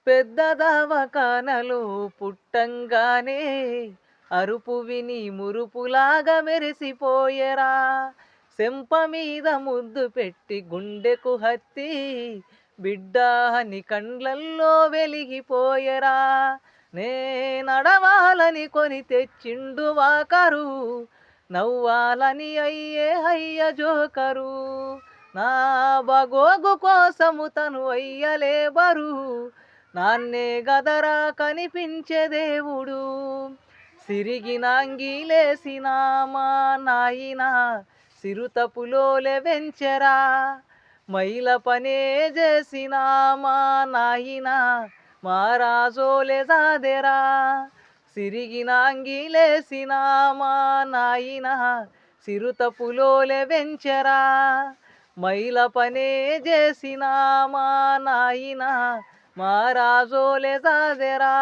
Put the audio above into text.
పెద్ద దవాఖానలో పుట్టంగానే అరుపు విని మురుపులాగా మెరిసిపోయెరా. సెంప మీద ముద్దు పెట్టి గుండెకు హత్తి బిడ్డా అని కండ్లల్లో వెలిగిపోయెరా. నే నడవాలని కొని తెచ్చిండు వాకరు, నవ్వాలని అయ్యే అయ్య జోకరు. నా బగోగు కోసము తను అయ్యలేబరు, నాన్నే గదరా కనిపించే దేవుడు. సిరిగినాంగిలేసిన మా నాయన సిరుతపులోలే వెంచెరా. మైల పనే చేసిన మా నాయన మారాజోలే సాదెరా. సిరిగినాంగిలేసిన మా నాయన సిరుతపులోలే వెంచెరా. మైల పనే చేసిన మా నాయన మారాజోలే సాదెరా.